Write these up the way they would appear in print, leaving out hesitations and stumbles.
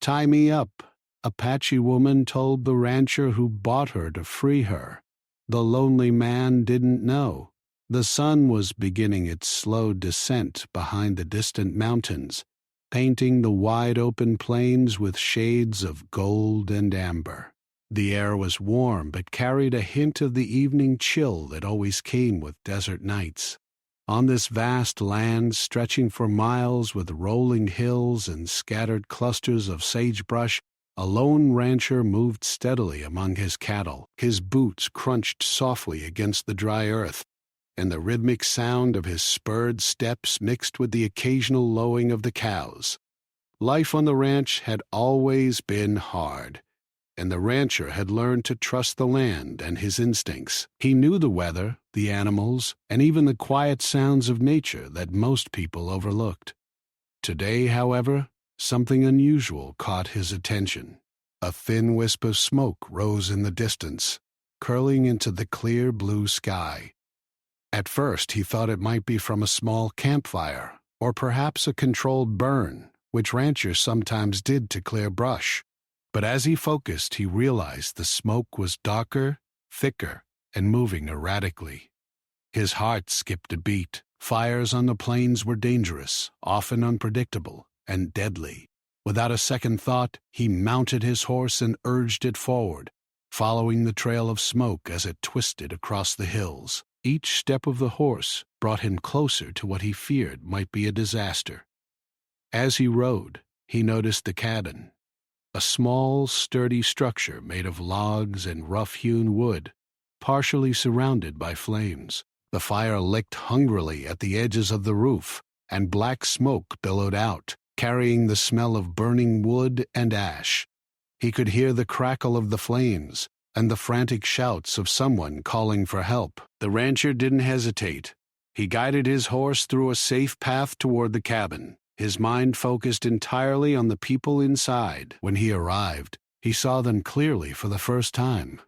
"Tie me up," Apache woman told the rancher who bought her to free her. The lonely man didn't know. The sun was beginning its slow descent behind the distant mountains, painting the wide-open plains with shades of gold and amber. The air was warm but carried a hint of the evening chill that always came with desert nights. On this vast land, stretching for miles with rolling hills and scattered clusters of sagebrush, a lone rancher moved steadily among his cattle. His boots crunched softly against the dry earth, and the rhythmic sound of his spurred steps mixed with the occasional lowing of the cows. Life on the ranch had always been hard, and the rancher had learned to trust the land and his instincts. He knew the weather, the animals, and even the quiet sounds of nature that most people overlooked. Today, however, something unusual caught his attention. A thin wisp of smoke rose in the distance, curling into the clear blue sky. At first he thought it might be from a small campfire, or perhaps a controlled burn, which ranchers sometimes did to clear brush. But as he focused, he realized the smoke was darker, thicker, and moving erratically. His heart skipped a beat. Fires on the plains were dangerous, often unpredictable, and deadly. Without a second thought, he mounted his horse and urged it forward, following the trail of smoke as it twisted across the hills. Each step of the horse brought him closer to what he feared might be a disaster. As he rode, he noticed the cabin, a small, sturdy structure made of logs and rough-hewn wood, partially surrounded by flames. The fire licked hungrily at the edges of the roof, and black smoke billowed out, carrying the smell of burning wood and ash. He could hear the crackle of the flames and the frantic shouts of someone calling for help. The rancher didn't hesitate. He guided his horse through a safe path toward the cabin, his mind focused entirely on the people inside. When he arrived, he saw them clearly for the first time.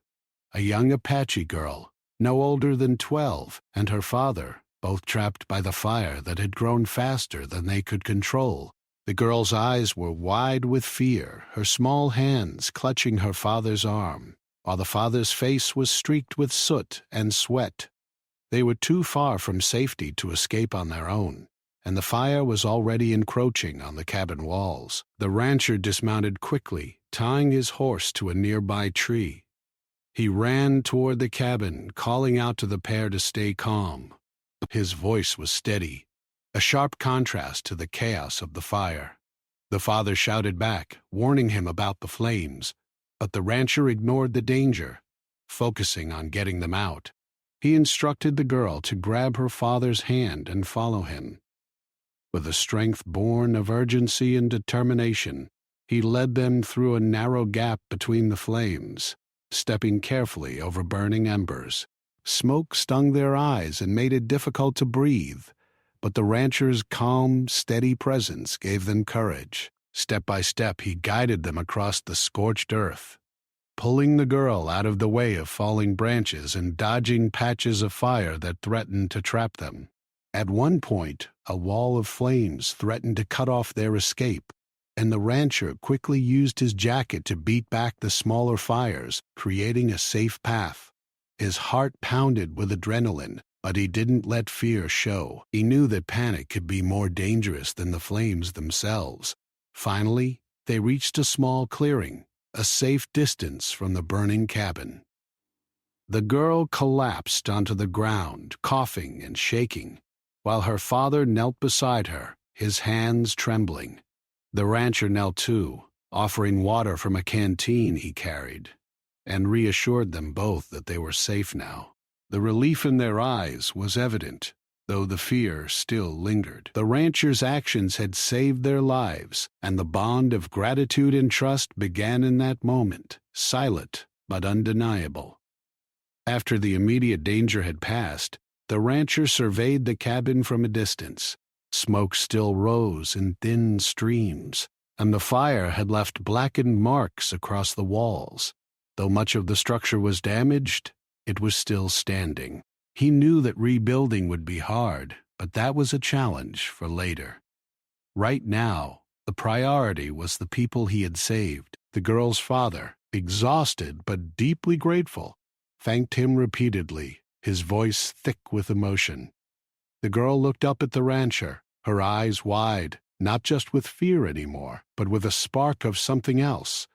A young Apache girl, no older than 12, and her father, both trapped by the fire that had grown faster than they could control. The girl's eyes were wide with fear, her small hands clutching her father's arm, while the father's face was streaked with soot and sweat. They were too far from safety to escape on their own, and the fire was already encroaching on the cabin walls. The rancher dismounted quickly, tying his horse to a nearby tree. He ran toward the cabin, calling out to the pair to stay calm. His voice was steady, a sharp contrast to the chaos of the fire. The father shouted back, warning him about the flames, but the rancher ignored the danger, focusing on getting them out. He instructed the girl to grab her father's hand and follow him. With a strength born of urgency and determination, he led them through a narrow gap between the flames, stepping carefully over burning embers. Smoke stung their eyes and made it difficult to breathe, but the rancher's calm, steady presence gave them courage. Step by step, he guided them across the scorched earth, pulling the girl out of the way of falling branches and dodging patches of fire that threatened to trap them. At one point, a wall of flames threatened to cut off their escape, and the rancher quickly used his jacket to beat back the smaller fires, creating a safe path. His heart pounded with adrenaline, but he didn't let fear show. He knew that panic could be more dangerous than the flames themselves. Finally, they reached a small clearing, a safe distance from the burning cabin. The girl collapsed onto the ground, coughing and shaking, while her father knelt beside her, his hands trembling. The rancher knelt too, offering water from a canteen he carried, and reassured them both that they were safe now. The relief in their eyes was evident, though the fear still lingered. The rancher's actions had saved their lives, and the bond of gratitude and trust began in that moment, silent but undeniable. After the immediate danger had passed, the rancher surveyed the cabin from a distance. Smoke still rose in thin streams, and the fire had left blackened marks across the walls. Though much of the structure was damaged, it was still standing. He knew that rebuilding would be hard, but that was a challenge for later. Right now, The priority was the people he had saved. The girl's father, exhausted but deeply grateful, thanked him repeatedly, his voice thick with emotion. The girl looked up at the rancher, her eyes wide, not just with fear anymore, but with a spark of something else: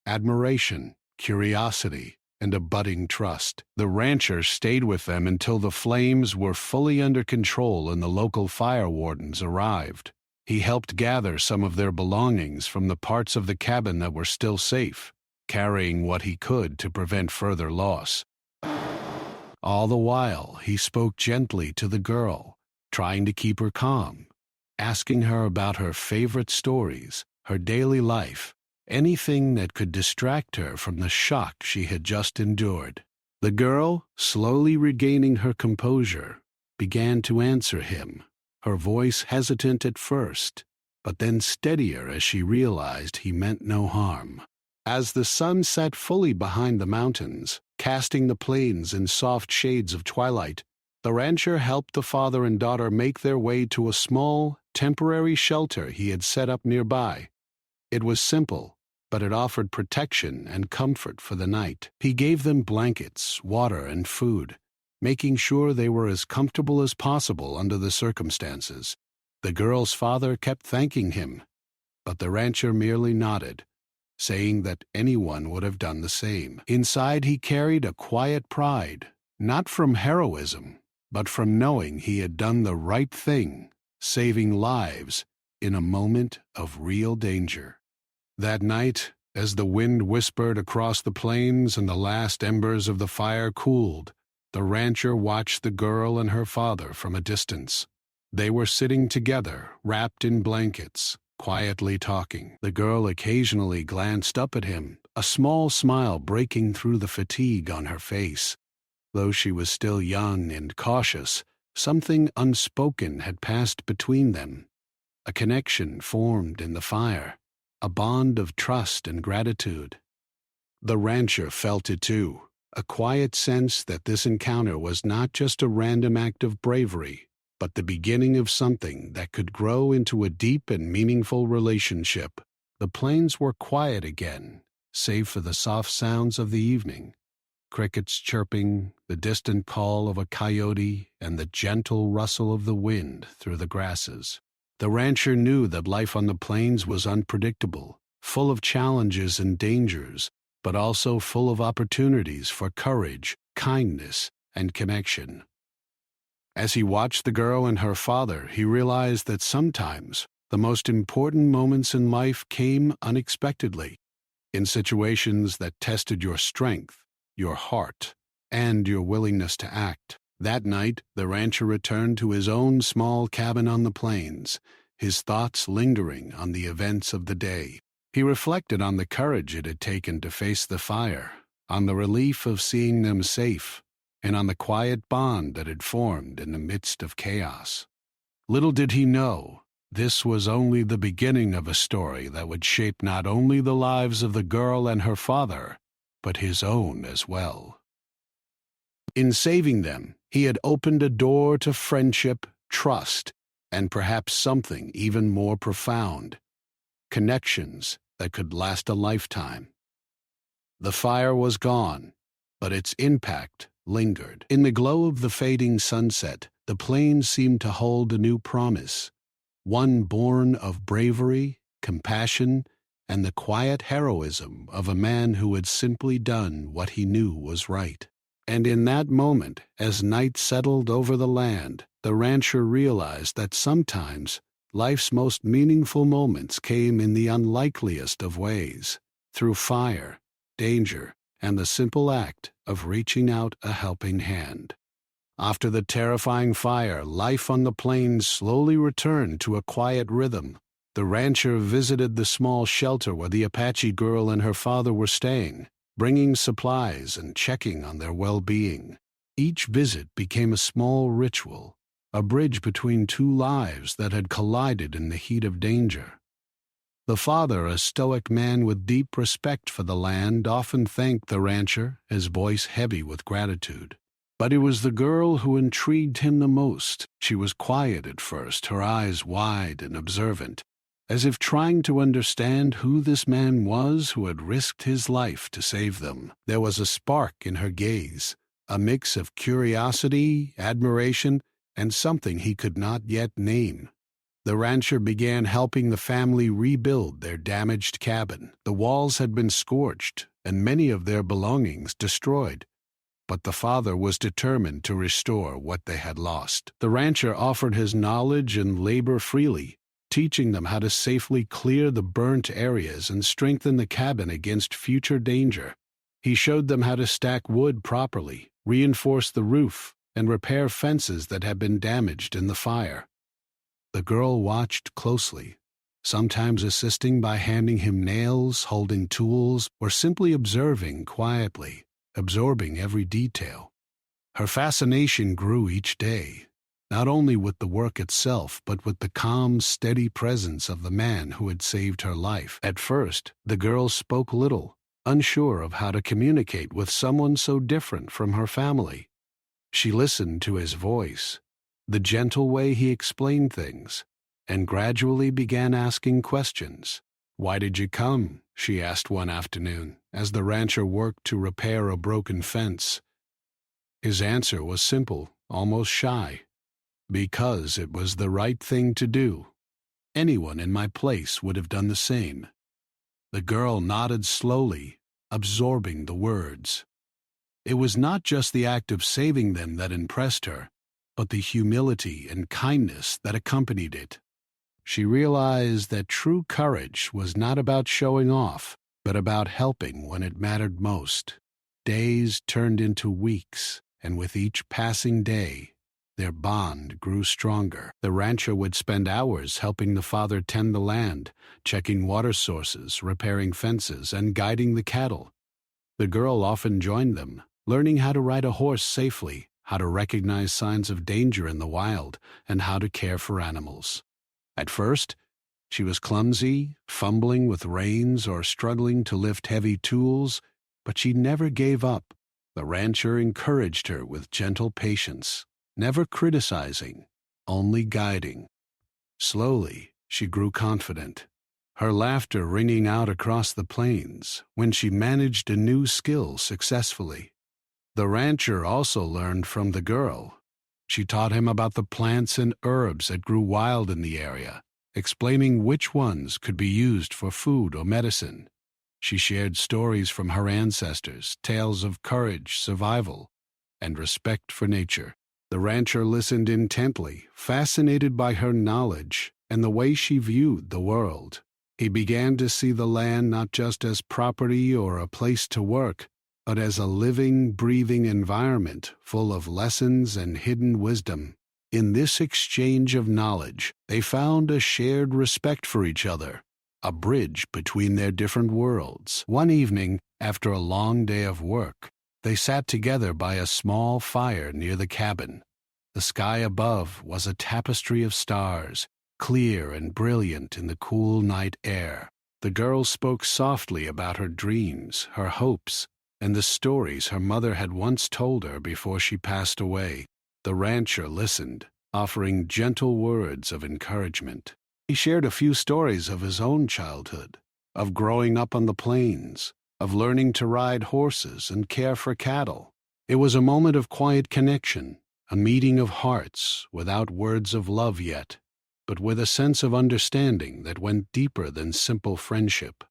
admiration, curiosity, and a budding trust. The rancher stayed with them until the flames were fully under control and the local fire wardens arrived. He helped gather some of their belongings from the parts of the cabin that were still safe, carrying what he could to prevent further loss. All the while, he spoke gently to the girl, trying to keep her calm, asking her about her favorite stories, her daily life, anything that could distract her from the shock she had just endured. The girl, slowly regaining her composure, began to answer him, her voice hesitant at first, but then steadier as she realized he meant no harm. As the sun set fully behind the mountains, casting the plains in soft shades of twilight, the rancher helped the father and daughter make their way to a small, temporary shelter he had set up nearby. It was simple, but it offered protection and comfort for the night. He gave them blankets, water, and food, making sure they were as comfortable as possible under the circumstances. The girl's father kept thanking him, but the rancher merely nodded, saying that anyone would have done the same. Inside he carried a quiet pride, not from heroism, but from knowing he had done the right thing, saving lives in a moment of real danger. That night, as the wind whispered across the plains and the last embers of the fire cooled, the rancher watched the girl and her father from a distance. They were sitting together, wrapped in blankets, quietly talking. The girl occasionally glanced up at him, a small smile breaking through the fatigue on her face. Though she was still young and cautious, something unspoken had passed between them. A connection formed in the fire, a bond of trust and gratitude. The rancher felt it too, a quiet sense that this encounter was not just a random act of bravery, but the beginning of something that could grow into a deep and meaningful relationship. The plains were quiet again, save for the soft sounds of the evening. Crickets chirping, the distant call of a coyote, and the gentle rustle of the wind through the grasses. The rancher knew that life on the plains was unpredictable, full of challenges and dangers, but also full of opportunities for courage, kindness, and connection. As he watched the girl and her father, he realized that sometimes the most important moments in life came unexpectedly, in situations that tested your strength, your heart, and your willingness to act. That night, the rancher returned to his own small cabin on the plains, his thoughts lingering on the events of the day. He reflected on the courage it had taken to face the fire, on the relief of seeing them safe, and on the quiet bond that had formed in the midst of chaos. Little did he know, this was only the beginning of a story that would shape not only the lives of the girl and her father, but his own as well. In saving them, he had opened a door to friendship, trust, and perhaps something even more profound: connections that could last a lifetime. The fire was gone, but its impact lingered. In the glow of the fading sunset, the plains seemed to hold a new promise, one born of bravery, compassion, and the quiet heroism of a man who had simply done what he knew was right. And in that moment, as night settled over the land, the rancher realized that sometimes life's most meaningful moments came in the unlikeliest of ways, through fire, danger, and the simple act of reaching out a helping hand. After the terrifying fire, life on the plains slowly returned to a quiet rhythm. The rancher visited the small shelter where the Apache girl and her father were staying, bringing supplies and checking on their well-being. Each visit became a small ritual, a bridge between two lives that had collided in the heat of danger. The father, a stoic man with deep respect for the land, often thanked the rancher, his voice heavy with gratitude. But it was the girl who intrigued him the most. She was quiet at first, her eyes wide and observant, as if trying to understand who this man was who had risked his life to save them. There was a spark in her gaze, a mix of curiosity, admiration, and something he could not yet name. The rancher began helping the family rebuild their damaged cabin. The walls had been scorched and many of their belongings destroyed, but the father was determined to restore what they had lost. The rancher offered his knowledge and labor freely, teaching them how to safely clear the burnt areas and strengthen the cabin against future danger. He showed them how to stack wood properly, reinforce the roof, and repair fences that had been damaged in the fire. The girl watched closely, sometimes assisting by handing him nails, holding tools, or simply observing quietly, absorbing every detail. Her fascination grew each day, not only with the work itself, but with the calm, steady presence of the man who had saved her life. At first, the girl spoke little, unsure of how to communicate with someone so different from her family. She listened to his voice, the gentle way he explained things, and gradually began asking questions. "Why did you come?" she asked one afternoon, as the rancher worked to repair a broken fence. His answer was simple, almost shy. "Because it was the right thing to do. Anyone in my place would have done the same." The girl nodded slowly, absorbing the words. It was not just the act of saving them that impressed her, but the humility and kindness that accompanied it. She realized that true courage was not about showing off, but about helping when it mattered most. Days turned into weeks, and with each passing day, their bond grew stronger. The rancher would spend hours helping the father tend the land, checking water sources, repairing fences, and guiding the cattle. The girl often joined them, learning how to ride a horse safely, how to recognize signs of danger in the wild, and how to care for animals. At first, she was clumsy, fumbling with reins or struggling to lift heavy tools, but she never gave up. The rancher encouraged her with gentle patience, never criticizing, only guiding. Slowly, she grew confident, her laughter ringing out across the plains when she managed a new skill successfully. The rancher also learned from the girl. She taught him about the plants and herbs that grew wild in the area, explaining which ones could be used for food or medicine. She shared stories from her ancestors, tales of courage, survival, and respect for nature. The rancher listened intently, fascinated by her knowledge and the way she viewed the world. He began to see the land not just as property or a place to work, but as a living, breathing environment full of lessons and hidden wisdom. In this exchange of knowledge, they found a shared respect for each other, a bridge between their different worlds. One evening, after a long day of work, they sat together by a small fire near the cabin. The sky above was a tapestry of stars, clear and brilliant in the cool night air. The girl spoke softly about her dreams, her hopes, and the stories her mother had once told her before she passed away. The rancher listened, offering gentle words of encouragement. He shared a few stories of his own childhood, of growing up on the plains, of learning to ride horses and care for cattle. It was a moment of quiet connection, a meeting of hearts without words of love yet, but with a sense of understanding that went deeper than simple friendship.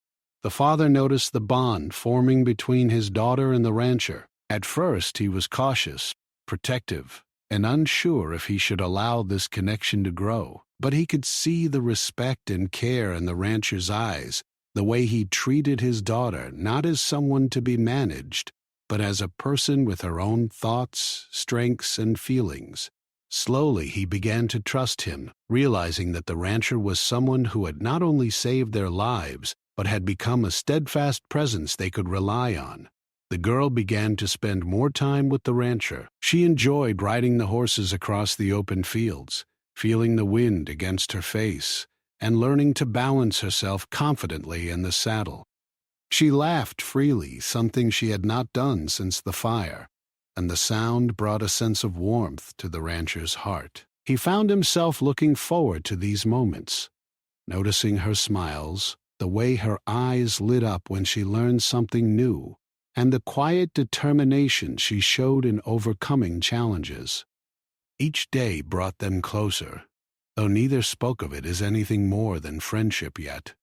The father noticed the bond forming between his daughter and the rancher. At first, he was cautious, protective, and unsure if he should allow this connection to grow. But he could see the respect and care in the rancher's eyes, the way he treated his daughter not as someone to be managed, but as a person with her own thoughts, strengths, and feelings. Slowly, he began to trust him, realizing that the rancher was someone who had not only saved their lives, but had become a steadfast presence they could rely on. The girl began to spend more time with the rancher. She enjoyed riding the horses across the open fields, feeling the wind against her face, and learning to balance herself confidently in the saddle. She laughed freely, something she had not done since the fire, and the sound brought a sense of warmth to the rancher's heart. He found himself looking forward to these moments, noticing her smiles, the way her eyes lit up when she learned something new, and the quiet determination she showed in overcoming challenges. Each day brought them closer, though neither spoke of it as anything more than friendship yet.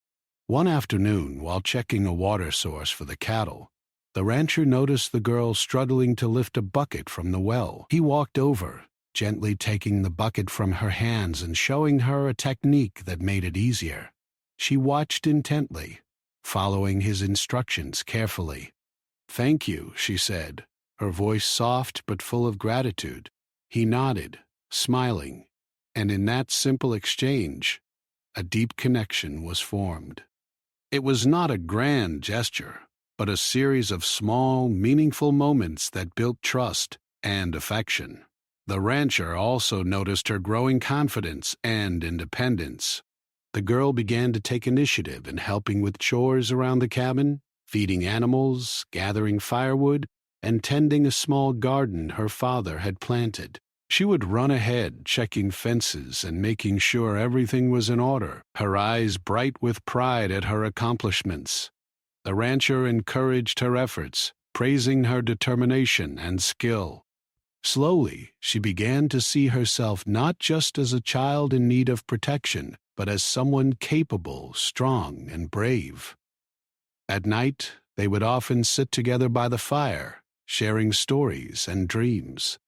One afternoon, while checking a water source for the cattle, the rancher noticed the girl struggling to lift a bucket from the well. He walked over, gently taking the bucket from her hands and showing her a technique that made it easier. She watched intently, following his instructions carefully. "Thank you," she said, her voice soft but full of gratitude. He nodded, smiling, and in that simple exchange, a deep connection was formed. It was not a grand gesture, but a series of small, meaningful moments that built trust and affection. The rancher also noticed her growing confidence and independence. The girl began to take initiative in helping with chores around the cabin, feeding animals, gathering firewood, and tending a small garden her father had planted. She would run ahead, checking fences and making sure everything was in order, her eyes bright with pride at her accomplishments. The rancher encouraged her efforts, praising her determination and skill. Slowly, she began to see herself not just as a child in need of protection, but as someone capable, strong, and brave. At night, they would often sit together by the fire, sharing stories and dreams.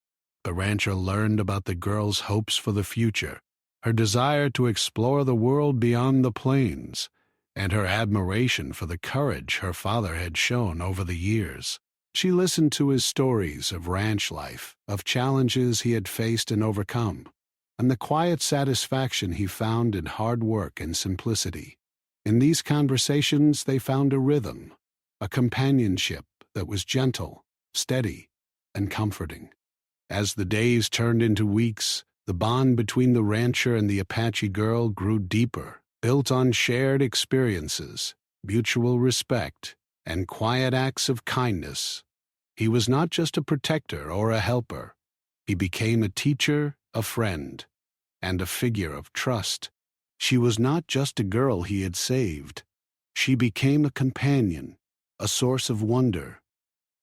The rancher learned about the girl's hopes for the future, her desire to explore the world beyond the plains, and her admiration for the courage her father had shown over the years. She listened to his stories of ranch life, of challenges he had faced and overcome, and the quiet satisfaction he found in hard work and simplicity. In these conversations they found a rhythm, a companionship that was gentle, steady, and comforting. As the days turned into weeks, the bond between the rancher and the Apache girl grew deeper, built on shared experiences, mutual respect, and quiet acts of kindness. He was not just a protector or a helper. He became a teacher, a friend, and a figure of trust. She was not just a girl he had saved. She became a companion, a source of wonder,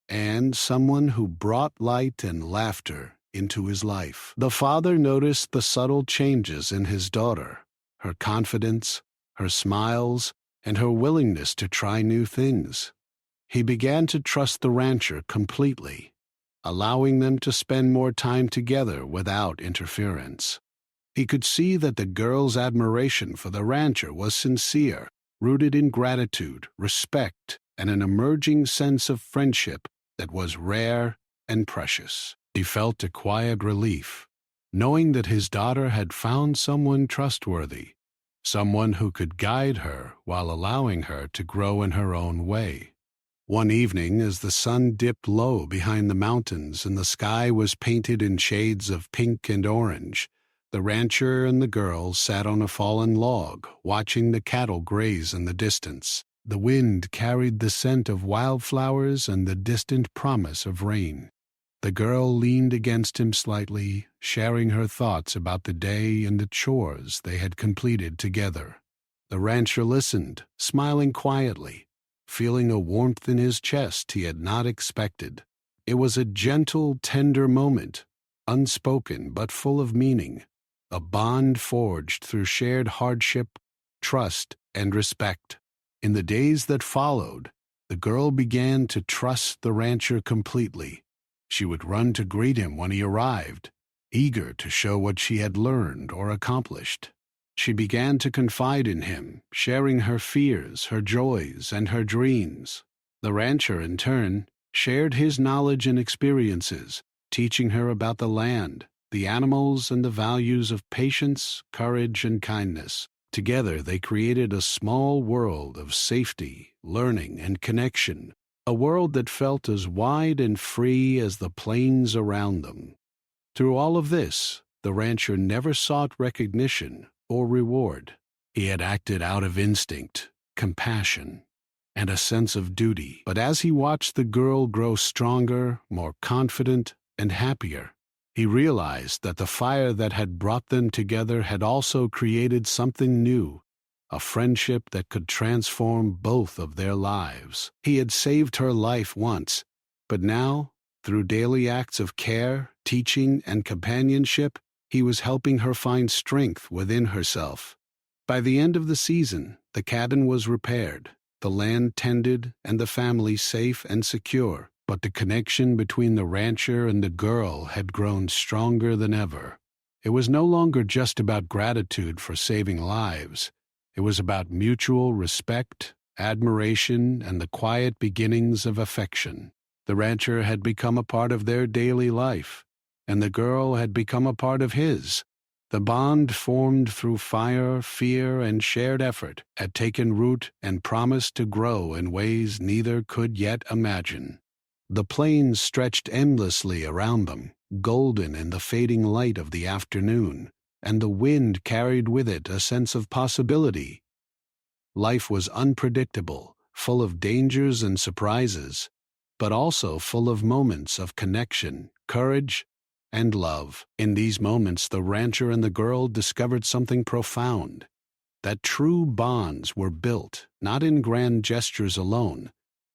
and someone who brought light and laughter into his life. The father noticed the subtle changes in his daughter, her confidence, her smiles, and her willingness to try new things. He began to trust the rancher completely, allowing them to spend more time together without interference. He could see that the girl's admiration for the rancher was sincere, rooted in gratitude, respect, and an emerging sense of friendship that was rare and precious. He felt a quiet relief, knowing that his daughter had found someone trustworthy, someone who could guide her while allowing her to grow in her own way. One evening, as the sun dipped low behind the mountains and the sky was painted in shades of pink and orange, the rancher and the girl sat on a fallen log, watching the cattle graze in the distance. The wind carried the scent of wildflowers and the distant promise of rain. The girl leaned against him slightly, sharing her thoughts about the day and the chores they had completed together. The rancher listened, smiling quietly, feeling a warmth in his chest he had not expected. It was a gentle, tender moment, unspoken but full of meaning, a bond forged through shared hardship, trust, and respect. In the days that followed, the girl began to trust the rancher completely. She would run to greet him when he arrived, eager to show what she had learned or accomplished. She began to confide in him, sharing her fears, her joys, and her dreams. The rancher, in turn, shared his knowledge and experiences, teaching her about the land, the animals, and the values of patience, courage, and kindness. Together they created a small world of safety, learning, and connection, a world that felt as wide and free as the plains around them. Through all of this, the rancher never sought recognition or reward. He had acted out of instinct, compassion, and a sense of duty. But as he watched the girl grow stronger, more confident, and happier, he realized that the fire that had brought them together had also created something new, a friendship that could transform both of their lives. He had saved her life once, but now, through daily acts of care, teaching, and companionship, he was helping her find strength within herself. By the end of the season, the cabin was repaired, the land tended, and the family safe and secure. But the connection between the rancher and the girl had grown stronger than ever. It was no longer just about gratitude for saving lives. It was about mutual respect, admiration, and the quiet beginnings of affection. The rancher had become a part of their daily life, and the girl had become a part of his. The bond formed through fire, fear, and shared effort had taken root and promised to grow in ways neither could yet imagine. The plains stretched endlessly around them, golden in the fading light of the afternoon, and the wind carried with it a sense of possibility. Life was unpredictable, full of dangers and surprises, but also full of moments of connection, courage, and love. In these moments, the rancher and the girl discovered something profound, that true bonds were built not in grand gestures alone,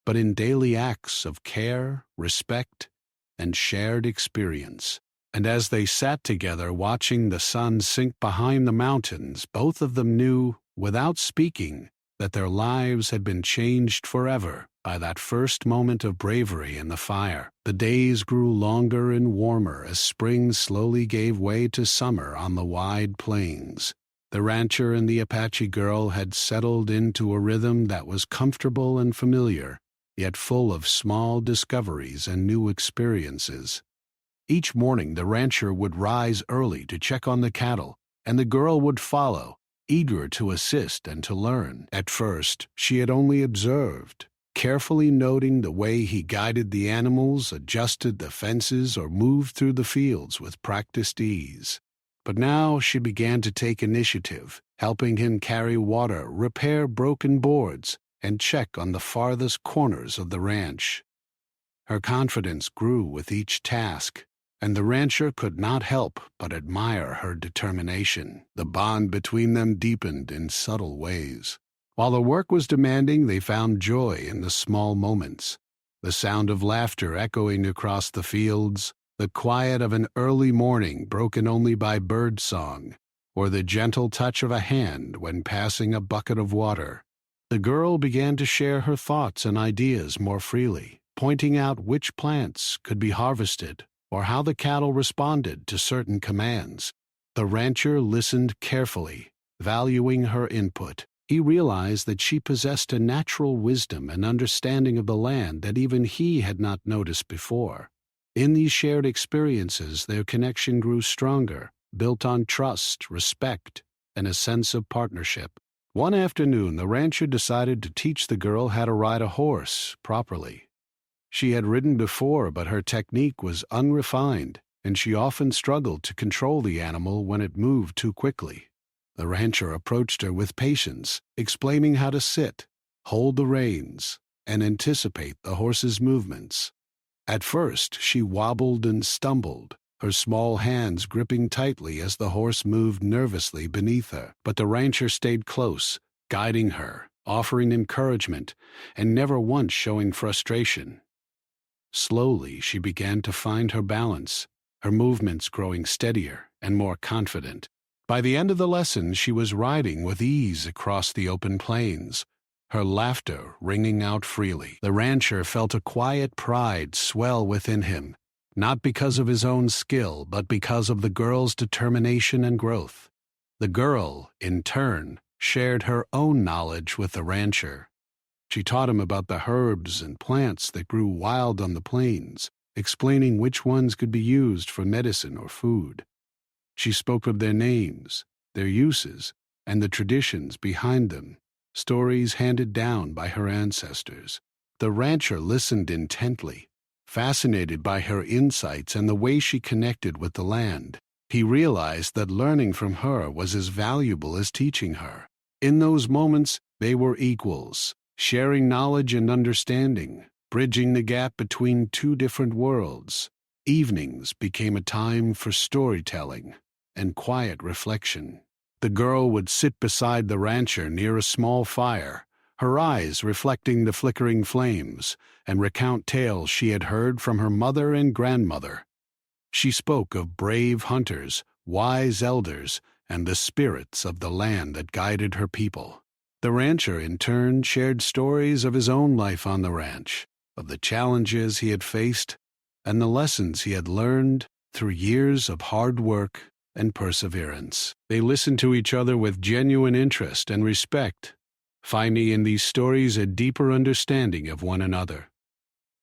but in daily acts of care, respect, and shared experience. And as they sat together watching the sun sink behind the mountains, both of them knew, without speaking, that their lives had been changed forever by that first moment of bravery in the fire. The days grew longer and warmer as spring slowly gave way to summer on the wide plains. The rancher and the Apache girl had settled into a rhythm that was comfortable and familiar, yet full of small discoveries and new experiences. Each morning the rancher would rise early to check on the cattle, and the girl would follow, eager to assist and to learn. At first, she had only observed, carefully noting the way he guided the animals, adjusted the fences, or moved through the fields with practiced ease. But now she began to take initiative, helping him carry water, repair broken boards, and check on the farthest corners of the ranch. Her confidence grew with each task, and the rancher could not help but admire her determination. The bond between them deepened in subtle ways. While the work was demanding, they found joy in the small moments, the sound of laughter echoing across the fields, the quiet of an early morning broken only by bird song, or the gentle touch of a hand when passing a bucket of water. The girl began to share her thoughts and ideas more freely, pointing out which plants could be harvested or how the cattle responded to certain commands. The rancher listened carefully, valuing her input. He realized that she possessed a natural wisdom and understanding of the land that even he had not noticed before. In these shared experiences, their connection grew stronger, built on trust, respect, and a sense of partnership. One afternoon, the rancher decided to teach the girl how to ride a horse properly. She had ridden before, but her technique was unrefined, and she often struggled to control the animal when it moved too quickly. The rancher approached her with patience, explaining how to sit, hold the reins, and anticipate the horse's movements. At first, she wobbled and stumbled, her small hands gripping tightly as the horse moved nervously beneath her. But the rancher stayed close, guiding her, offering encouragement, and never once showing frustration. Slowly, she began to find her balance, her movements growing steadier and more confident. By the end of the lesson, she was riding with ease across the open plains, her laughter ringing out freely. The rancher felt a quiet pride swell within him, not because of his own skill, but because of the girl's determination and growth. The girl, in turn, shared her own knowledge with the rancher. She taught him about the herbs and plants that grew wild on the plains, explaining which ones could be used for medicine or food. She spoke of their names, their uses, and the traditions behind them, stories handed down by her ancestors. The rancher listened intently, fascinated by her insights and the way she connected with the land. He realized that learning from her was as valuable as teaching her. In those moments, they were equals, sharing knowledge and understanding, bridging the gap between two different worlds. Evenings became a time for storytelling and quiet reflection. The girl would sit beside the rancher near a small fire, her eyes reflecting the flickering flames, and recount tales she had heard from her mother and grandmother. She spoke of brave hunters, wise elders, and the spirits of the land that guided her people. The rancher, in turn, shared stories of his own life on the ranch, of the challenges he had faced, and the lessons he had learned through years of hard work and perseverance. They listened to each other with genuine interest and respect, finding in these stories a deeper understanding of one another.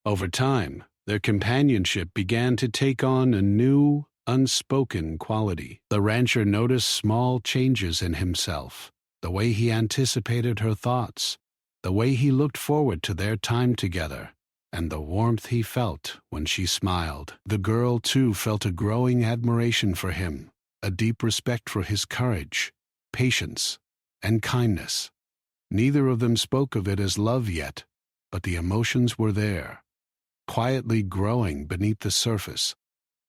Over time, their companionship began to take on a new, unspoken quality. The rancher noticed small changes in himself, the way he anticipated her thoughts, the way he looked forward to their time together, and the warmth he felt when she smiled. The girl, too, felt a growing admiration for him, a deep respect for his courage, patience, and kindness. Neither of them spoke of it as love yet, but the emotions were there, quietly growing beneath the surface,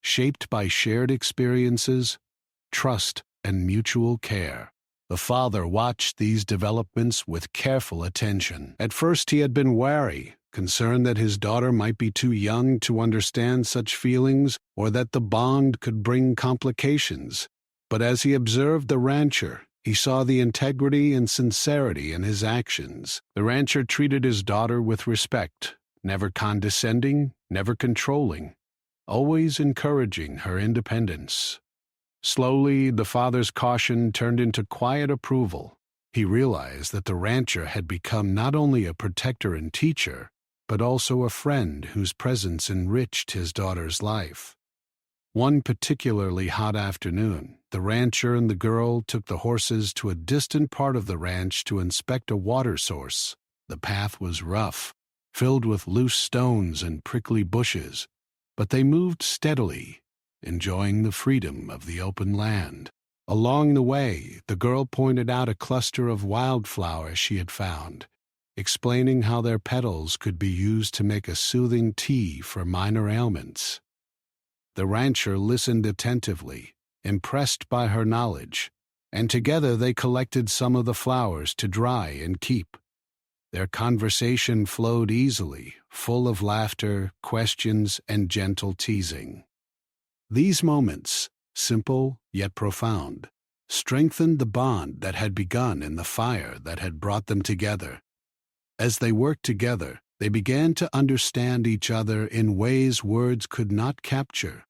shaped by shared experiences, trust, and mutual care. The father watched these developments with careful attention. At first he had been wary, concerned that his daughter might be too young to understand such feelings or that the bond could bring complications. But as he observed the rancher, he saw the integrity and sincerity in his actions. The rancher treated his daughter with respect, never condescending, never controlling, always encouraging her independence. Slowly, the father's caution turned into quiet approval. He realized that the rancher had become not only a protector and teacher, but also a friend whose presence enriched his daughter's life. One particularly hot afternoon, the rancher and the girl took the horses to a distant part of the ranch to inspect a water source. The path was rough, filled with loose stones and prickly bushes, but they moved steadily, enjoying the freedom of the open land. Along the way, the girl pointed out a cluster of wildflowers she had found, explaining how their petals could be used to make a soothing tea for minor ailments. The rancher listened attentively, impressed by her knowledge, and together they collected some of the flowers to dry and keep. Their conversation flowed easily, full of laughter, questions, and gentle teasing. These moments, simple yet profound, strengthened the bond that had begun in the fire that had brought them together. As they worked together, they began to understand each other in ways words could not capture.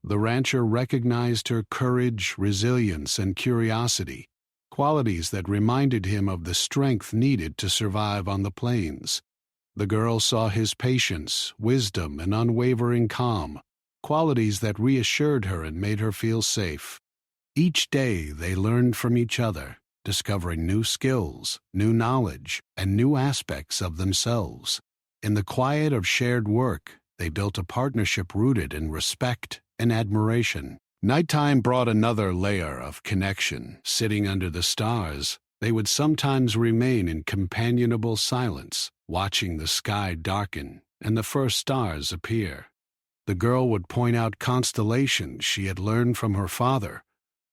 The rancher recognized her courage, resilience, and curiosity, qualities that reminded him of the strength needed to survive on the plains. The girl saw his patience, wisdom, and unwavering calm, qualities that reassured her and made her feel safe. Each day they learned from each other, discovering new skills, new knowledge, and new aspects of themselves. In the quiet of shared work, they built a partnership rooted in respect and admiration. Nighttime brought another layer of connection. Sitting under the stars, they would sometimes remain in companionable silence, watching the sky darken and the first stars appear. The girl would point out constellations she had learned from her father,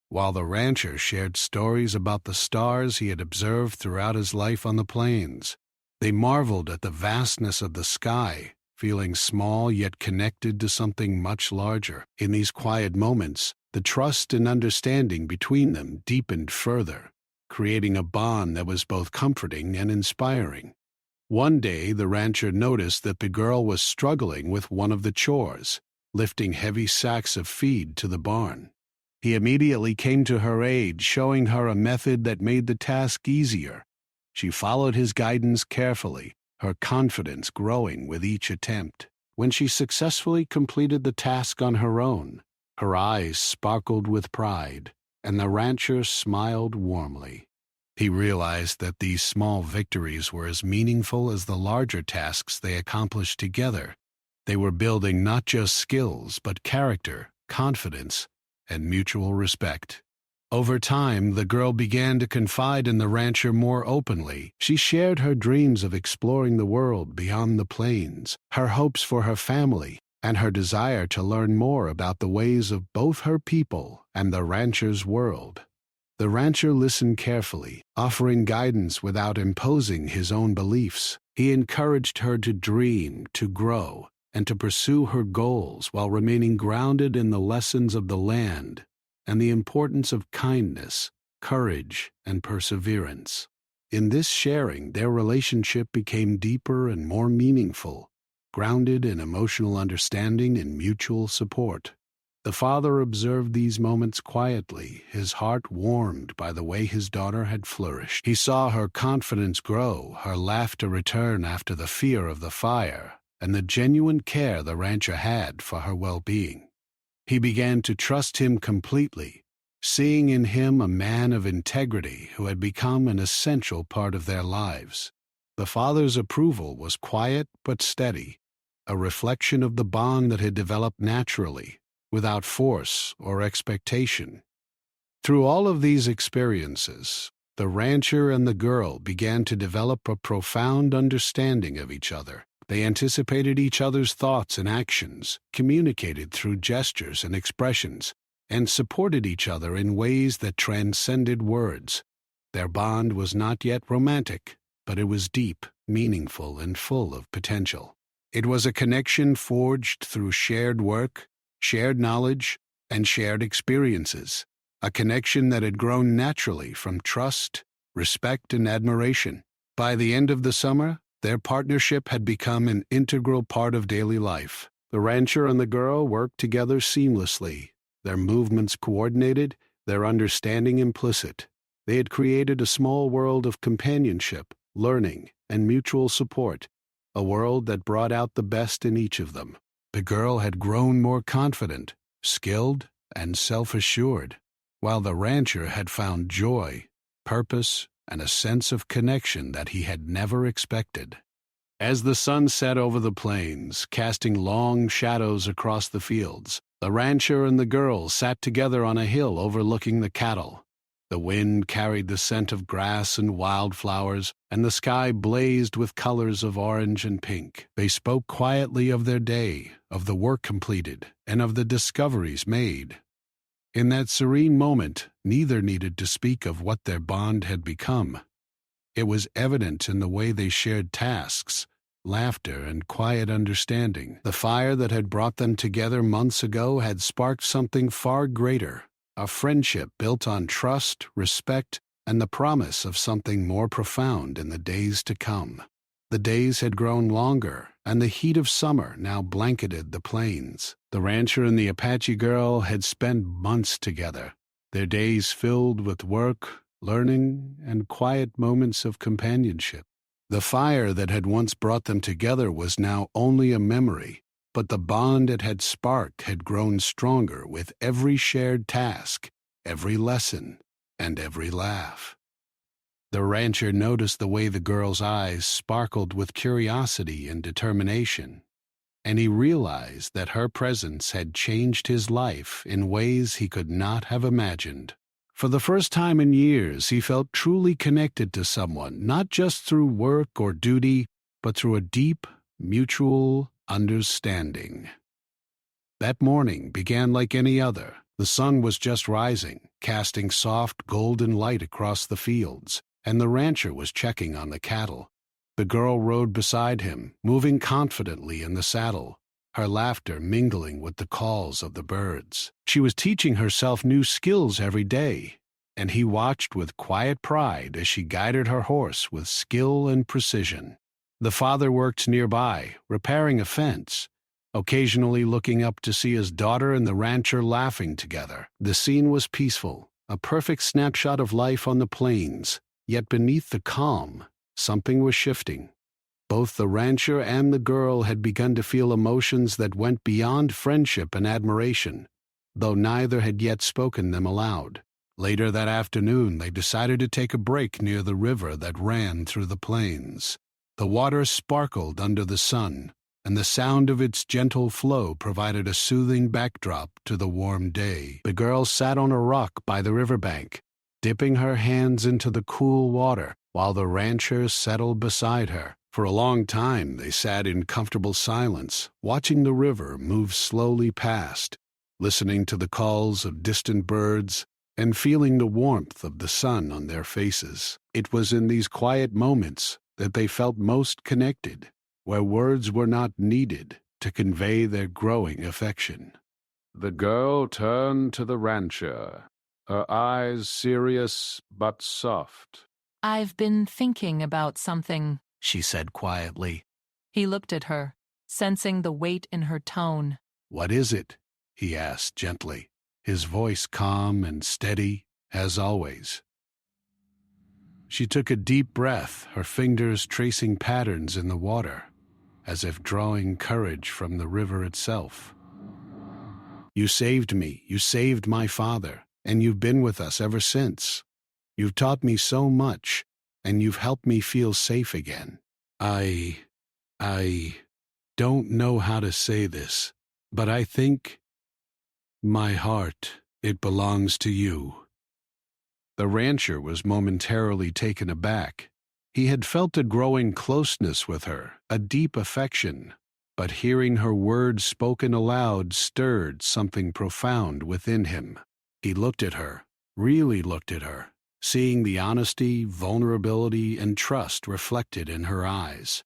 while the rancher shared stories about the stars he had observed throughout his life on the plains. They marveled at the vastness of the sky, feeling small yet connected to something much larger. In these quiet moments, the trust and understanding between them deepened further, creating a bond that was both comforting and inspiring. One day, the rancher noticed that the girl was struggling with one of the chores, lifting heavy sacks of feed to the barn. He immediately came to her aid, showing her a method that made the task easier. She followed his guidance carefully, her confidence growing with each attempt. When she successfully completed the task on her own, her eyes sparkled with pride, and the rancher smiled warmly. He realized that these small victories were as meaningful as the larger tasks they accomplished together. They were building not just skills, but character, confidence, and mutual respect. Over time, the girl began to confide in the rancher more openly. She shared her dreams of exploring the world beyond the plains, her hopes for her family, and her desire to learn more about the ways of both her people and the rancher's world. The rancher listened carefully, offering guidance without imposing his own beliefs. He encouraged her to dream, to grow, and to pursue her goals while remaining grounded in the lessons of the land and the importance of kindness, courage, and perseverance. In this sharing, their relationship became deeper and more meaningful, grounded in emotional understanding and mutual support. The father observed these moments quietly, his heart warmed by the way his daughter had flourished. He saw her confidence grow, her laughter return after the fear of the fire, and the genuine care the rancher had for her well-being. He began to trust him completely, seeing in him a man of integrity who had become an essential part of their lives. The father's approval was quiet but steady, a reflection of the bond that had developed naturally, without force or expectation. Through all of these experiences, the rancher and the girl began to develop a profound understanding of each other. They anticipated each other's thoughts and actions, communicated through gestures and expressions, and supported each other in ways that transcended words. Their bond was not yet romantic, but it was deep, meaningful, and full of potential. It was a connection forged through shared work, shared knowledge, and shared experiences, a connection that had grown naturally from trust, respect, and admiration. By the end of the summer, their partnership had become an integral part of daily life. The rancher and the girl worked together seamlessly, their movements coordinated, their understanding implicit. They had created a small world of companionship, learning, and mutual support, a world that brought out the best in each of them. The girl had grown more confident, skilled, and self-assured, while the rancher had found joy, purpose, and a sense of connection that he had never expected. As the sun set over the plains, casting long shadows across the fields, the rancher and the girl sat together on a hill overlooking the cattle. The wind carried the scent of grass and wildflowers, and the sky blazed with colors of orange and pink. They spoke quietly of their day, of the work completed, and of the discoveries made. In that serene moment, neither needed to speak of what their bond had become. It was evident in the way they shared tasks, laughter, and quiet understanding. The fire that had brought them together months ago had sparked something far greater. A friendship built on trust, respect, and the promise of something more profound in the days to come. The days had grown longer, and the heat of summer now blanketed the plains. The rancher and the Apache girl had spent months together, their days filled with work, learning, and quiet moments of companionship. The fire that had once brought them together was now only a memory, but the bond it had sparked had grown stronger with every shared task, every lesson, and every laugh. The rancher noticed the way the girl's eyes sparkled with curiosity and determination, and he realized that her presence had changed his life in ways he could not have imagined. For the first time in years, he felt truly connected to someone, not just through work or duty, but through a deep, mutual understanding. That morning began like any other. The sun was just rising, casting soft golden light across the fields, and the rancher was checking on the cattle. The girl rode beside him, moving confidently in the saddle, her laughter mingling with the calls of the birds. She was teaching herself new skills every day, and he watched with quiet pride as she guided her horse with skill and precision. The father worked nearby, repairing a fence, occasionally looking up to see his daughter and the rancher laughing together. The scene was peaceful, a perfect snapshot of life on the plains, yet beneath the calm, something was shifting. Both the rancher and the girl had begun to feel emotions that went beyond friendship and admiration, though neither had yet spoken them aloud. Later that afternoon, they decided to take a break near the river that ran through the plains. The water sparkled under the sun, and the sound of its gentle flow provided a soothing backdrop to the warm day. The girl sat on a rock by the riverbank, dipping her hands into the cool water, while the rancher settled beside her. For a long time they sat in comfortable silence, watching the river move slowly past, listening to the calls of distant birds, and feeling the warmth of the sun on their faces. It was in these quiet moments that they felt most connected, where words were not needed to convey their growing affection. The girl turned to the rancher, her eyes serious but soft. "I've been thinking about something," she said quietly. He looked at her, sensing the weight in her tone. What is it? He asked gently, his voice calm and steady, as always. She took a deep breath, her fingers tracing patterns in the water, as if drawing courage from the river itself. You saved me, you saved my father, and you've been with us ever since. You've taught me so much, and you've helped me feel safe again. I don't know how to say this, but I think my heart, it belongs to you. The rancher was momentarily taken aback. He had felt a growing closeness with her, a deep affection, but hearing her words spoken aloud stirred something profound within him. He looked at her, really looked at her, seeing the honesty, vulnerability, and trust reflected in her eyes.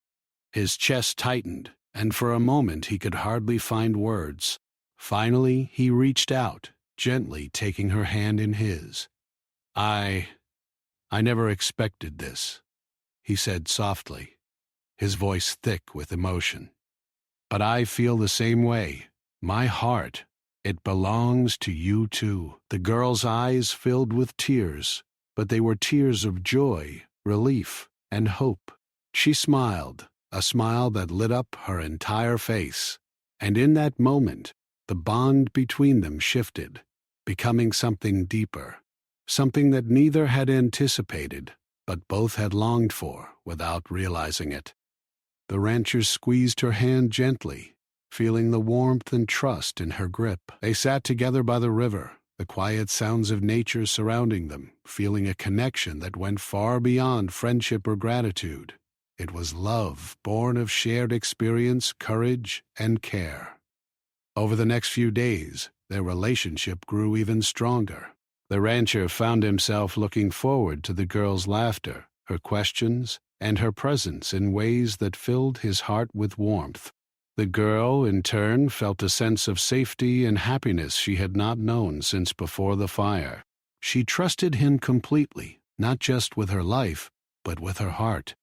His chest tightened, and for a moment he could hardly find words. Finally, he reached out, gently taking her hand in his. I never expected this, he said softly, his voice thick with emotion. But I feel the same way. My heart, it belongs to you too. The girl's eyes filled with tears, but they were tears of joy, relief, and hope. She smiled, a smile that lit up her entire face, and in that moment, the bond between them shifted, becoming something deeper, something that neither had anticipated, but both had longed for without realizing it. The rancher squeezed her hand gently, feeling the warmth and trust in her grip. They sat together by the river, the quiet sounds of nature surrounding them, feeling a connection that went far beyond friendship or gratitude. It was love, born of shared experience, courage, and care. Over the next few days, their relationship grew even stronger. The rancher found himself looking forward to the girl's laughter, her questions, and her presence in ways that filled his heart with warmth. The girl, in turn, felt a sense of safety and happiness she had not known since before the fire. She trusted him completely, not just with her life, but with her heart.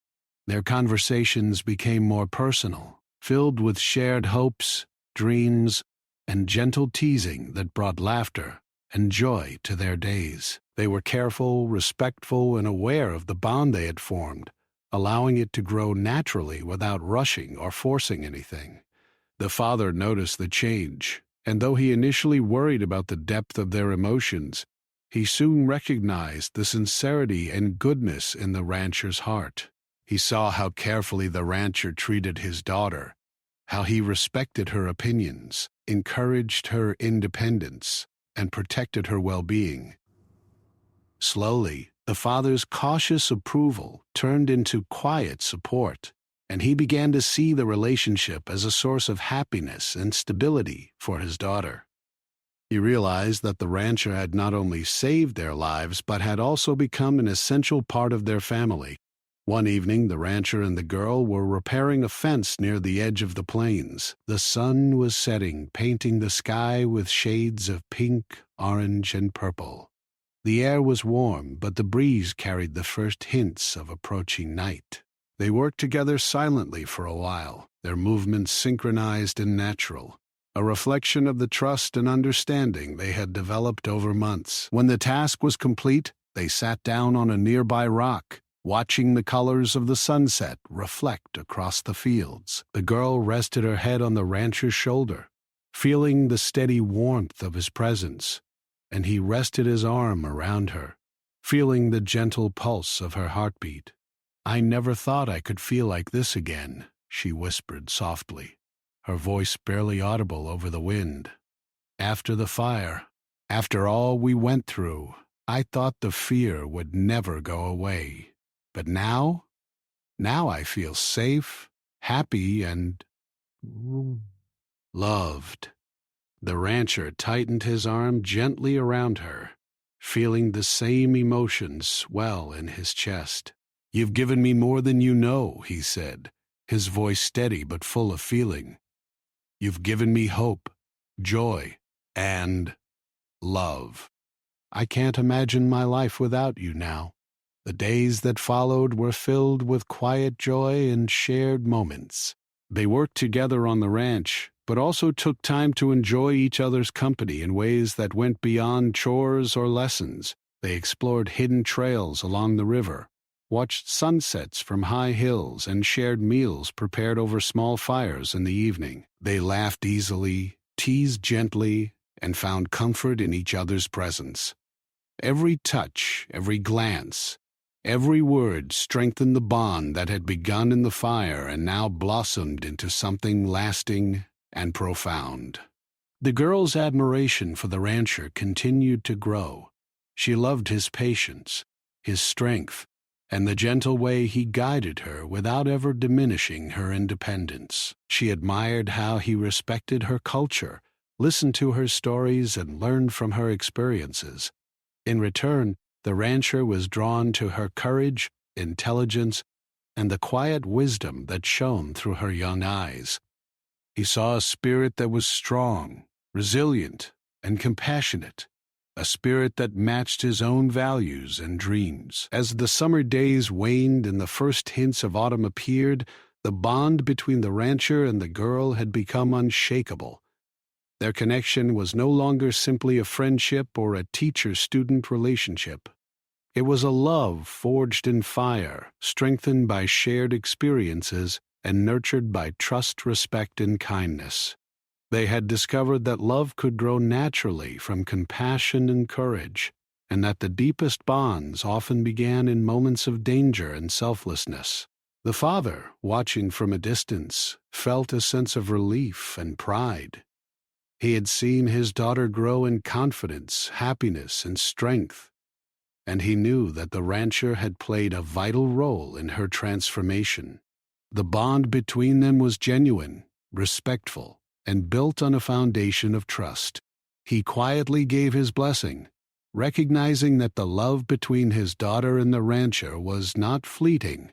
Their conversations became more personal, filled with shared hopes, dreams, and gentle teasing that brought laughter and joy to their days. They were careful, respectful, and aware of the bond they had formed, allowing it to grow naturally without rushing or forcing anything. The father noticed the change, and though he initially worried about the depth of their emotions, he soon recognized the sincerity and goodness in the rancher's heart. He saw how carefully the rancher treated his daughter, how he respected her opinions, encouraged her independence, and protected her well-being. Slowly, the father's cautious approval turned into quiet support, and he began to see the relationship as a source of happiness and stability for his daughter. He realized that the rancher had not only saved their lives but had also become an essential part of their family. One evening, the rancher and the girl were repairing a fence near the edge of the plains. The sun was setting, painting the sky with shades of pink, orange, and purple. The air was warm, but the breeze carried the first hints of approaching night. They worked together silently for a while, their movements synchronized and natural, a reflection of the trust and understanding they had developed over months. When the task was complete, they sat down on a nearby rock, watching the colors of the sunset reflect across the fields. The girl rested her head on the rancher's shoulder, feeling the steady warmth of his presence, and he rested his arm around her, feeling the gentle pulse of her heartbeat. I never thought I could feel like this again, she whispered softly, her voice barely audible over the wind. After the fire, after all we went through, I thought the fear would never go away. But now I feel safe, happy, and loved. The rancher tightened his arm gently around her, feeling the same emotions swell in his chest. "You've given me more than you know," he said, his voice steady but full of feeling. "You've given me hope, joy, and love. I can't imagine my life without you now." The days that followed were filled with quiet joy and shared moments. They worked together on the ranch, but also took time to enjoy each other's company in ways that went beyond chores or lessons. They explored hidden trails along the river, watched sunsets from high hills, and shared meals prepared over small fires in the evening. They laughed easily, teased gently, and found comfort in each other's presence. Every touch, every glance, every word strengthened the bond that had begun in the fire and now blossomed into something lasting and profound. The girl's admiration for the rancher continued to grow. She loved his patience, his strength, and the gentle way he guided her without ever diminishing her independence. She admired how he respected her culture, listened to her stories, and learned from her experiences. In return, the rancher was drawn to her courage, intelligence, and the quiet wisdom that shone through her young eyes. He saw a spirit that was strong, resilient, and compassionate, a spirit that matched his own values and dreams. As the summer days waned and the first hints of autumn appeared, the bond between the rancher and the girl had become unshakable. Their connection was no longer simply a friendship or a teacher-student relationship. It was a love forged in fire, strengthened by shared experiences, and nurtured by trust, respect, and kindness. They had discovered that love could grow naturally from compassion and courage, and that the deepest bonds often began in moments of danger and selflessness. The father, watching from a distance, felt a sense of relief and pride. He had seen his daughter grow in confidence, happiness, and strength, and he knew that the rancher had played a vital role in her transformation. The bond between them was genuine, respectful, and built on a foundation of trust. He quietly gave his blessing, recognizing that the love between his daughter and the rancher was not fleeting,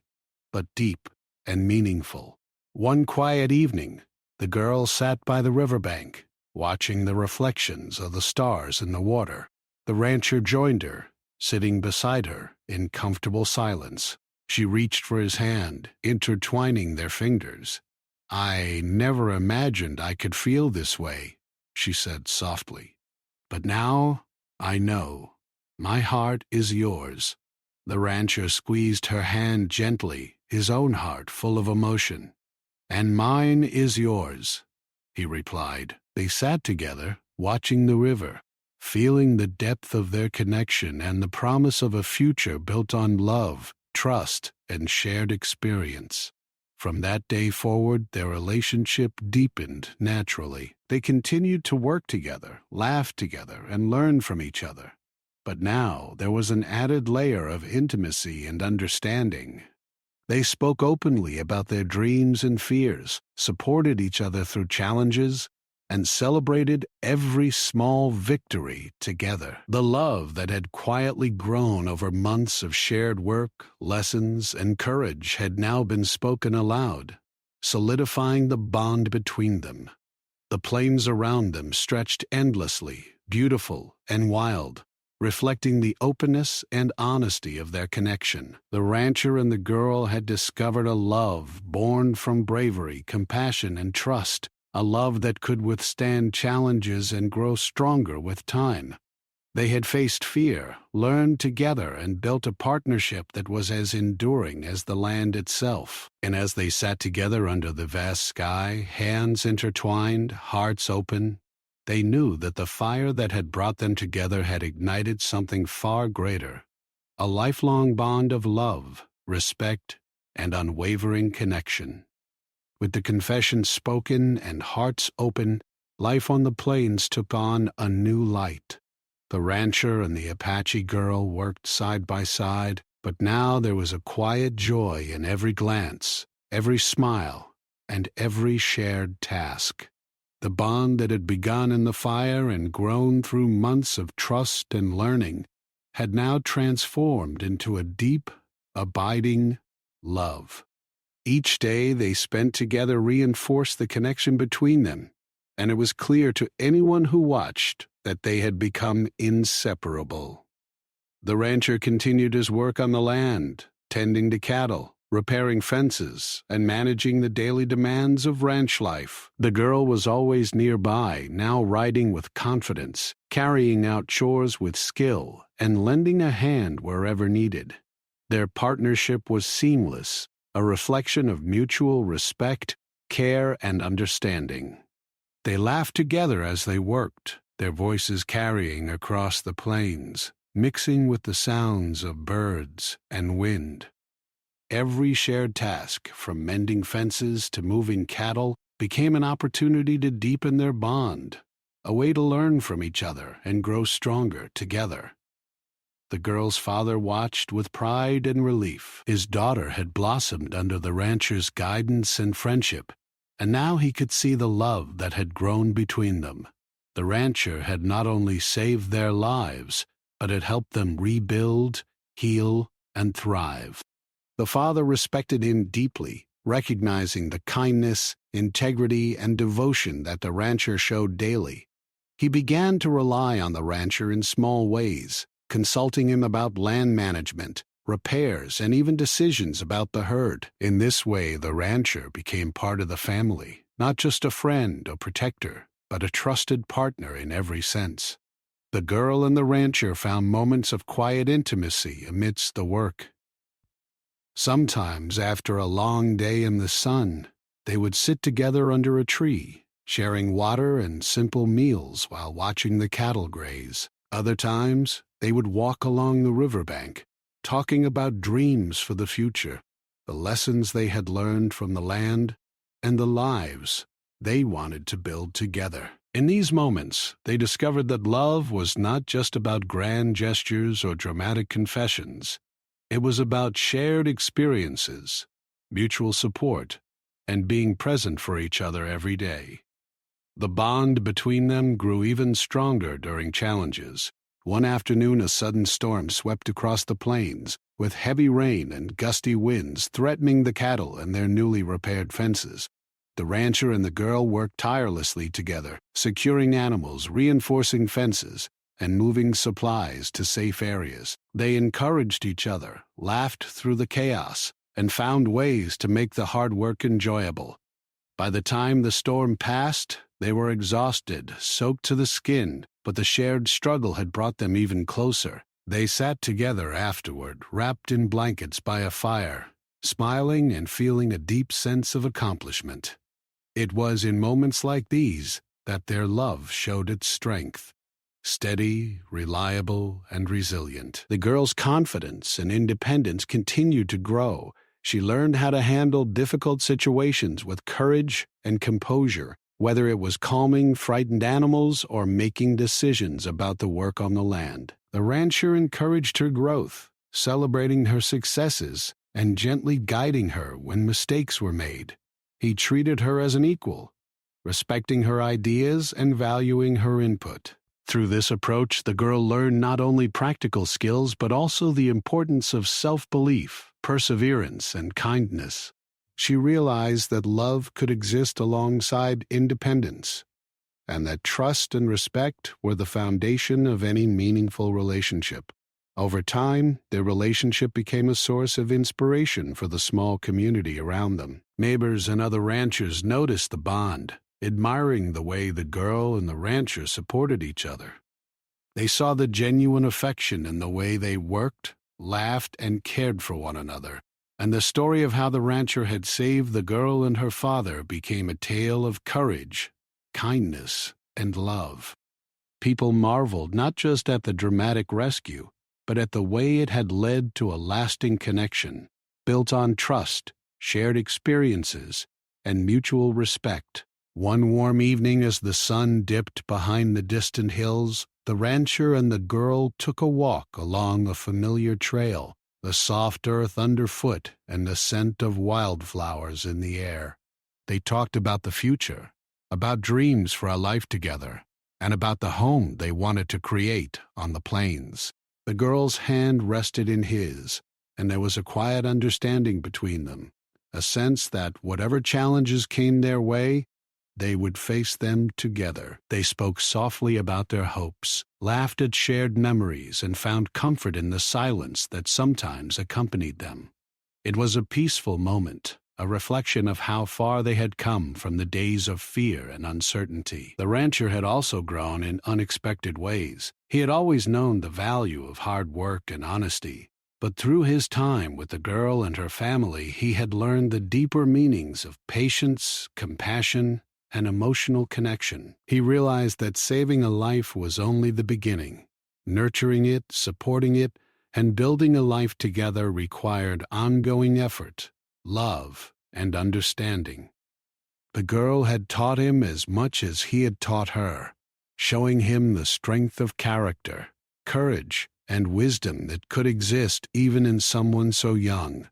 but deep and meaningful. One quiet evening, the girl sat by the riverbank, watching the reflections of the stars in the water. The rancher joined her, sitting beside her in comfortable silence. She reached for his hand, intertwining their fingers. "I never imagined I could feel this way," she said softly. "But now I know. My heart is yours." The rancher squeezed her hand gently, his own heart full of emotion. "And mine is yours," he replied. They sat together, watching the river, feeling the depth of their connection and the promise of a future built on love, trust, and shared experience. From that day forward, their relationship deepened naturally. They continued to work together, laugh together, and learn from each other. But now there was an added layer of intimacy and understanding. They spoke openly about their dreams and fears, supported each other through challenges, and celebrated every small victory together. The love that had quietly grown over months of shared work, lessons, and courage had now been spoken aloud, solidifying the bond between them. The plains around them stretched endlessly, beautiful and wild, reflecting the openness and honesty of their connection. The rancher and the girl had discovered a love born from bravery, compassion, and trust, a love that could withstand challenges and grow stronger with time. They had faced fear, learned together, and built a partnership that was as enduring as the land itself. And as they sat together under the vast sky, hands intertwined, hearts open, they knew that the fire that had brought them together had ignited something far greater, a lifelong bond of love, respect, and unwavering connection. With the confession spoken and hearts open, life on the plains took on a new light. The rancher and the Apache girl worked side by side, but now there was a quiet joy in every glance, every smile, and every shared task. The bond that had begun in the fire and grown through months of trust and learning had now transformed into a deep, abiding love. Each day they spent together reinforced the connection between them, and it was clear to anyone who watched that they had become inseparable. The rancher continued his work on the land, tending to cattle, repairing fences, and managing the daily demands of ranch life. The girl was always nearby, now riding with confidence, carrying out chores with skill, and lending a hand wherever needed. Their partnership was seamless, a reflection of mutual respect, care, and understanding. They laughed together as they worked, their voices carrying across the plains, mixing with the sounds of birds and wind. Every shared task, from mending fences to moving cattle, became an opportunity to deepen their bond, a way to learn from each other and grow stronger together. The girl's father watched with pride and relief. His daughter had blossomed under the rancher's guidance and friendship, and now he could see the love that had grown between them. The rancher had not only saved their lives, but had helped them rebuild, heal, and thrive. The father respected him deeply, recognizing the kindness, integrity, and devotion that the rancher showed daily. He began to rely on the rancher in small ways, consulting him about land management, repairs, and even decisions about the herd. In this way, the rancher became part of the family, not just a friend or protector, but a trusted partner in every sense. The girl and the rancher found moments of quiet intimacy amidst the work. Sometimes, after a long day in the sun, they would sit together under a tree, sharing water and simple meals while watching the cattle graze. Other times, they would walk along the riverbank, talking about dreams for the future, the lessons they had learned from the land, and the lives they wanted to build together. In these moments, they discovered that love was not just about grand gestures or dramatic confessions. It was about shared experiences, mutual support, and being present for each other every day. The bond between them grew even stronger during challenges. One afternoon, a sudden storm swept across the plains, with heavy rain and gusty winds threatening the cattle and their newly repaired fences. The rancher and the girl worked tirelessly together, securing animals, reinforcing fences, and moving supplies to safe areas. They encouraged each other, laughed through the chaos, and found ways to make the hard work enjoyable. By the time the storm passed, they were exhausted, soaked to the skin, but the shared struggle had brought them even closer. They sat together afterward, wrapped in blankets by a fire, smiling and feeling a deep sense of accomplishment. It was in moments like these that their love showed its strength. Steady, reliable, and resilient. The girl's confidence and independence continued to grow. She learned how to handle difficult situations with courage and composure, whether it was calming frightened animals or making decisions about the work on the land. The rancher encouraged her growth, celebrating her successes and gently guiding her when mistakes were made. He treated her as an equal, respecting her ideas and valuing her input. Through this approach, the girl learned not only practical skills but also the importance of self-belief, perseverance, and kindness. She realized that love could exist alongside independence, and that trust and respect were the foundation of any meaningful relationship. Over time, their relationship became a source of inspiration for the small community around them. Neighbors and other ranchers noticed the bond, admiring the way the girl and the rancher supported each other. They saw the genuine affection in the way they worked, laughed, and cared for one another. And the story of how the rancher had saved the girl and her father became a tale of courage, kindness, and love. People marveled not just at the dramatic rescue, but at the way it had led to a lasting connection, built on trust, shared experiences, and mutual respect. One warm evening, as the sun dipped behind the distant hills, the rancher and the girl took a walk along a familiar trail, the soft earth underfoot and the scent of wildflowers in the air. They talked about the future, about dreams for a life together, and about the home they wanted to create on the plains. The girl's hand rested in his, and there was a quiet understanding between them, a sense that whatever challenges came their way, they would face them together. They spoke softly about their hopes, laughed at shared memories, and found comfort in the silence that sometimes accompanied them. It was a peaceful moment, a reflection of how far they had come from the days of fear and uncertainty. The rancher had also grown in unexpected ways. He had always known the value of hard work and honesty, but through his time with the girl and her family, he had learned the deeper meanings of patience, compassion, and emotional connection. He realized that saving a life was only the beginning. Nurturing it, supporting it, and building a life together required ongoing effort, love, and understanding. The girl had taught him as much as he had taught her, showing him the strength of character, courage, and wisdom that could exist even in someone so young.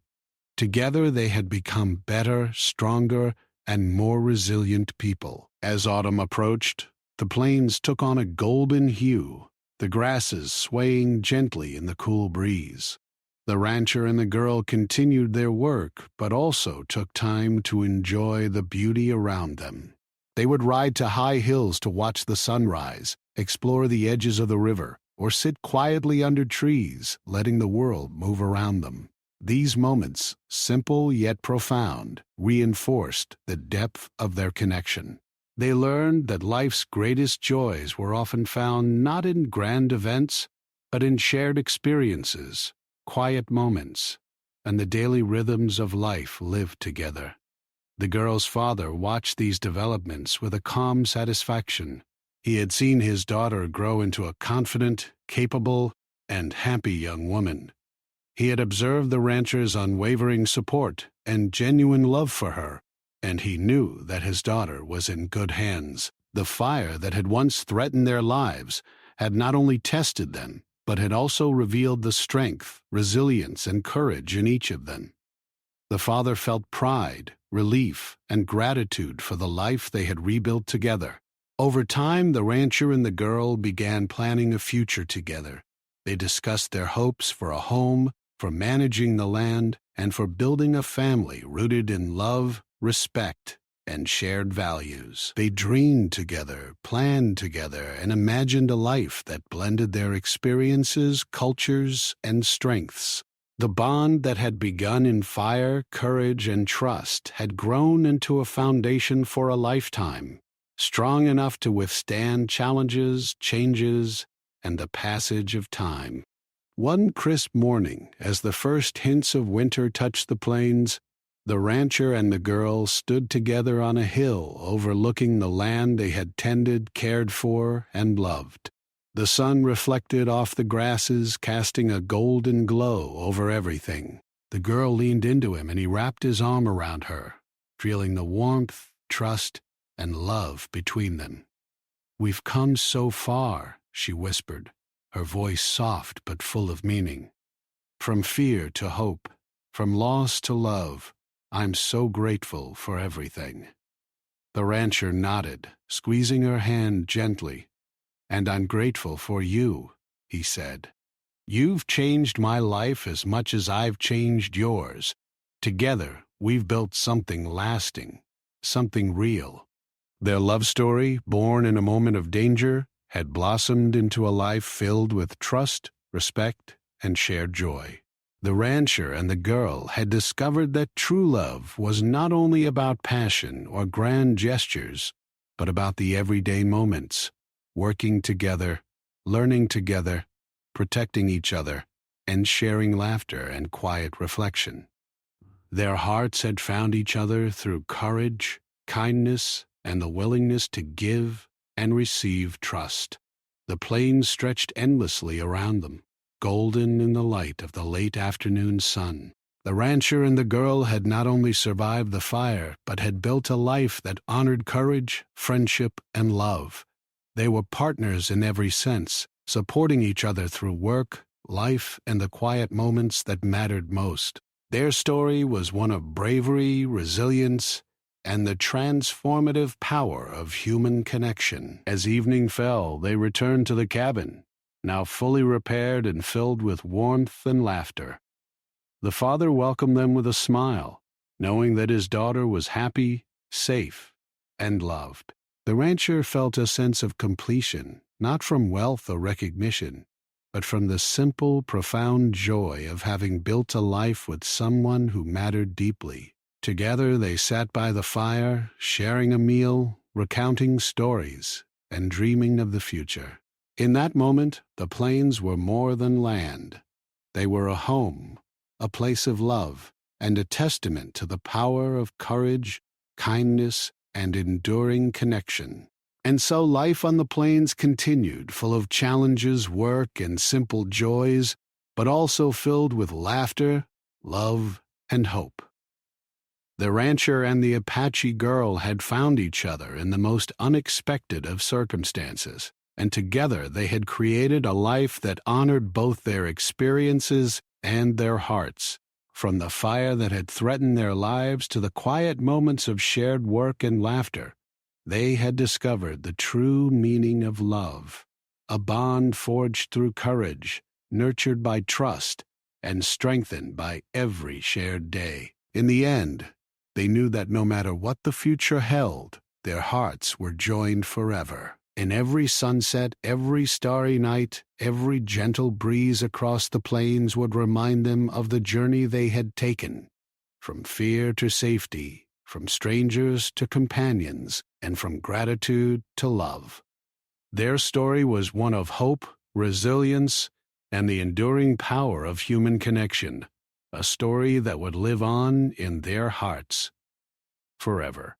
Together they had become better, stronger, and more resilient people. As autumn approached, the plains took on a golden hue, the grasses swaying gently in the cool breeze. The rancher and the girl continued their work, but also took time to enjoy the beauty around them. They would ride to high hills to watch the sunrise, explore the edges of the river, or sit quietly under trees, letting the world move around them. These moments, simple yet profound, reinforced the depth of their connection. They learned that life's greatest joys were often found not in grand events, but in shared experiences, quiet moments, and the daily rhythms of life lived together. The girl's father watched these developments with a calm satisfaction. He had seen his daughter grow into a confident, capable, and happy young woman. He had observed the rancher's unwavering support and genuine love for her, and he knew that his daughter was in good hands. The fire that had once threatened their lives had not only tested them, but had also revealed the strength, resilience, and courage in each of them. The father felt pride, relief, and gratitude for the life they had rebuilt together. Over time, the rancher and the girl began planning a future together. They discussed their hopes for a home, for managing the land, and for building a family rooted in love, respect, and shared values. They dreamed together, planned together, and imagined a life that blended their experiences, cultures, and strengths. The bond that had begun in fire, courage, and trust had grown into a foundation for a lifetime, strong enough to withstand challenges, changes, and the passage of time. One crisp morning, as the first hints of winter touched the plains, the rancher and the girl stood together on a hill overlooking the land they had tended, cared for, and loved. The sun reflected off the grasses, casting a golden glow over everything. The girl leaned into him, and he wrapped his arm around her, feeling the warmth, trust, and love between them. "We've come so far," she whispered, her voice soft but full of meaning. "From fear to hope, from loss to love, I'm so grateful for everything." The rancher nodded, squeezing her hand gently. "And I'm grateful for you," he said. "You've changed my life as much as I've changed yours. Together, we've built something lasting, something real." Their love story, born in a moment of danger, had blossomed into a life filled with trust, respect, and shared joy. The rancher and the girl had discovered that true love was not only about passion or grand gestures, but about the everyday moments, working together, learning together, protecting each other, and sharing laughter and quiet reflection. Their hearts had found each other through courage, kindness, and the willingness to give and receive trust. The plains stretched endlessly around them, golden in the light of the late afternoon sun. The rancher and the girl had not only survived the fire, but had built a life that honored courage, friendship, and love. They were partners in every sense, supporting each other through work, life, and the quiet moments that mattered most. Their story was one of bravery, resilience, and the transformative power of human connection. As evening fell, they returned to the cabin. now fully repaired and filled with warmth and laughter. The father welcomed them with a smile, knowing that his daughter was happy, safe, and loved. The rancher felt a sense of completion, not from wealth or recognition, but from the simple, profound joy of having built a life with someone who mattered deeply. Together they sat by the fire, sharing a meal, recounting stories, and dreaming of the future. In that moment, the plains were more than land. They were a home, a place of love, and a testament to the power of courage, kindness, and enduring connection. And so life on the plains continued, full of challenges, work, and simple joys, but also filled with laughter, love, and hope. The rancher and the Apache girl had found each other in the most unexpected of circumstances, and together they had created a life that honored both their experiences and their hearts. From the fire that had threatened their lives to the quiet moments of shared work and laughter, they had discovered the true meaning of love, a bond forged through courage, nurtured by trust, and strengthened by every shared day. In the end, they knew that no matter what the future held, their hearts were joined forever. In every sunset, every starry night, every gentle breeze across the plains would remind them of the journey they had taken, from fear to safety, from strangers to companions, and from gratitude to love. Their story was one of hope, resilience, and the enduring power of human connection, a story that would live on in their hearts forever.